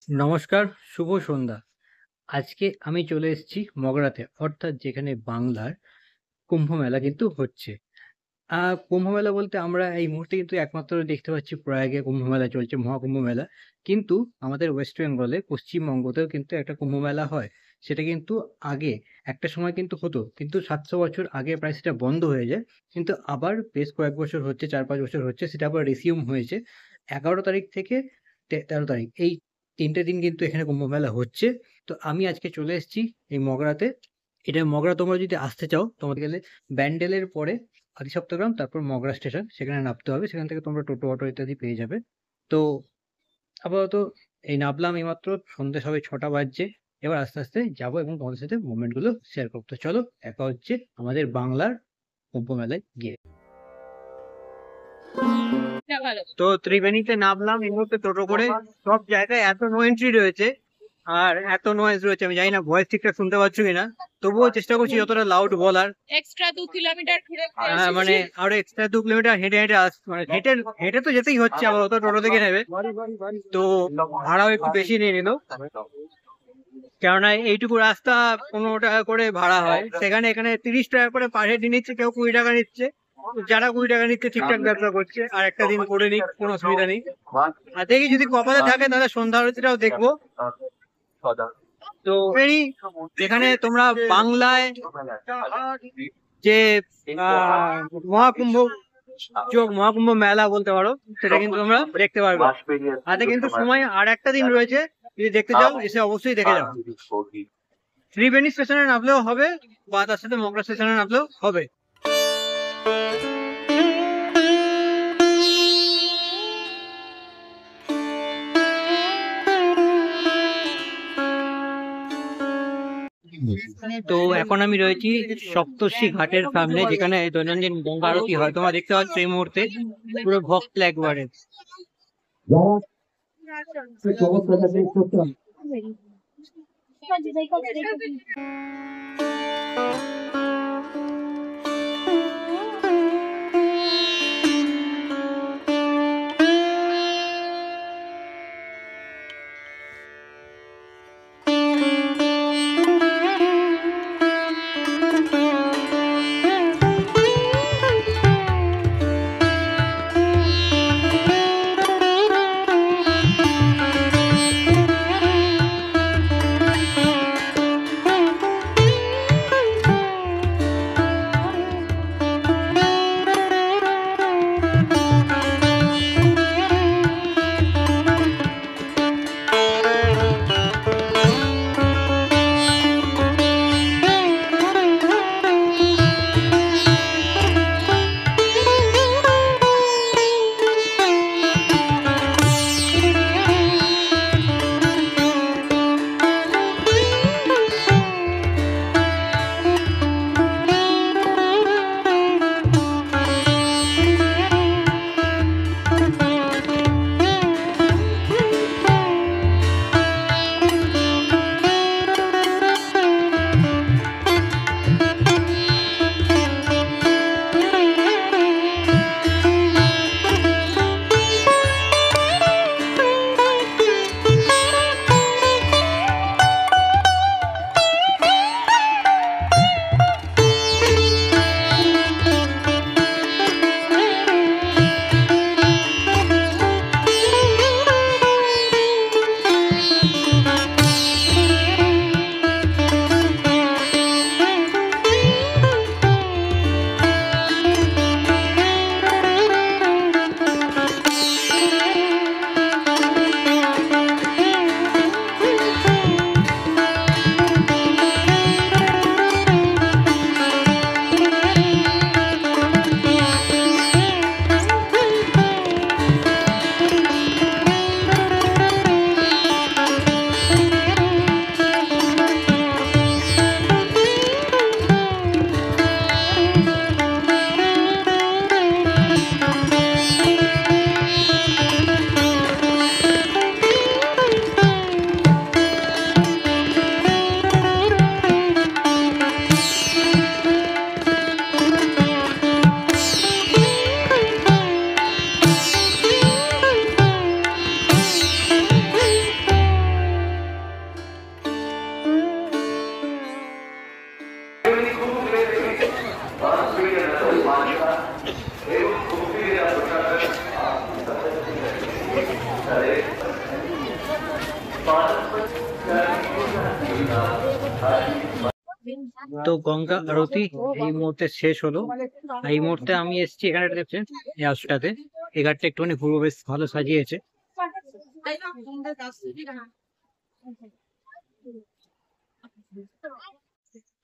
নমস্কার, শুভ সন্ধ্যা। আজকে আমি চলে এসেছি মগরাতে, অর্থাৎ যেখানে বাংলার কুম্ভ মেলা কিন্তু হচ্ছে। কুম্ভ মেলা বলতে আমরা এই মুহূর্তে কিন্তু একমাত্র দেখতে পাচ্ছি প্রয়াগে কুম্ভ মেলা চলছে, মহাকুম্ভ মেলা। কিন্তু আমাদের ওয়েস্ট বেঙ্গলে, পশ্চিমবঙ্গতেও কিন্তু একটা কুম্ভ মেলা হয়। সেটা কিন্তু আগে একটা সময় কিন্তু হতো, কিন্তু ৭০০ বছর আগে প্রায় সেটা বন্ধ হয়ে যায়। কিন্তু আবার বেশ কয়েক বছর হচ্ছে, ৪-৫ বছর হচ্ছে, সেটা আবার রিসিউম হয়েছে। ১১ তারিখ থেকে ১৩ তারিখ, এই ৩ টে দিন কিন্তু এখানে কুম্ভ মেলা হচ্ছে। তো আমি আজকে চলে এসেছি এই মগরাতে। এটা মগরা, তোমরা যদি আসতে চাও তোমাদের গেলে ব্যান্ডেলের পরে আদিসপ্তগ্রাম, তারপর মগরা স্টেশন, সেখানে নামতে হবে। সেখান থেকে তোমরা টোটো, অটো ইত্যাদি পেয়ে যাবে। তো আপাতত এই নামলাম এইমাত্র, সন্ধ্যে সবে ৬টা বাজছে। এবার আস্তে আস্তে যাবো এবং তোমাদের সাথে মুভমেন্ট গুলো শেয়ার করতে। চলো দেখা হচ্ছে আমাদের বাংলার কুম্ভ মেলায় গিয়ে। তো ত্রিবেণীতে নামলাম এই মুহূর্তে টোটো করে। সব জায়গায় এত নো এন্ট্রি রয়েছে আর এত নয়েজ রয়েছে, আমি জানি না ভয়েস ঠিকঠাক শুনতে পাচ্ছ কিনা, তবুও চেষ্টা করছি যতটা লাউড বলার। এক্সট্রা 2 কিলোমিটার মানে আরো এক্সট্রা 2 কিলোমিটার হেঁটে হেঁটে মানে হেঁটে হেঁটে তো যেতেই হচ্ছে, আবার অত টোটো থেকে নেবে। তো ভাড়াও একটু বেশি নিয়ে নিল, কেননা এইটুকু রাস্তা ১৫ টাকা করে ভাড়া হয়, সেখানে এখানে ৩০ টাকা করে পার হেড নিচ্ছে, কেউ ২০ টাকা নিচ্ছে। যারা ২০ টাকা নিচ্ছে ঠিকঠাক ব্যবসা করছে, আর একটা দিন করে নিক, কোনো অসুবিধা নেই। আর দেখি যদি কপালে থাকে তাহলে সন্ধ্যা আরতিটাও দেখবো। তো যেখানে তোমরা বাংলায় যে মহাকুম্ভ মহাকুম্ভ মেলা বলতে পারো, সেটা কিন্তু তোমরা দেখতে পারবে। হাতে কিন্তু সময় আর একটা দিন রয়েছে, যদি দেখতে চাও এসে অবশ্যই দেখে যাও। ত্রিবেণী স্টেশনে নামলেও হবে, বা তার সাথে মগরা স্টেশনে নামলেও হবে। তো এখন আমি রয়েছি সপ্তর্ষি ঘাটের সামনে, যেখানে দৈনন্দিন গঙ্গা আরতি হয়। তোমরা দেখতে পাচ্ছ এই মুহূর্তে পুরো ভক্ত একবারে। তো গঙ্গা আরতি এই মুহূর্তে শেষ হলো। এই মুহূর্তে আমি এসেছি এখানে দেখছেন এই রাস্তাতে, এই ঘাটটা একটুখানি ঘুরবো, বেশ ভালো সাজিয়েছে।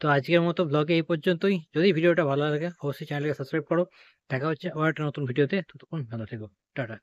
তো আজকের মতো ব্লগে এই পর্যন্তই। যদি ভিডিওটা ভালো লাগে অবশ্যই চ্যানেলকে সাবস্ক্রাইব করো। দেখা হচ্ছে আবার একটা নতুন ভিডিওতে, ততক্ষণ ভালো থেকো। টাটা।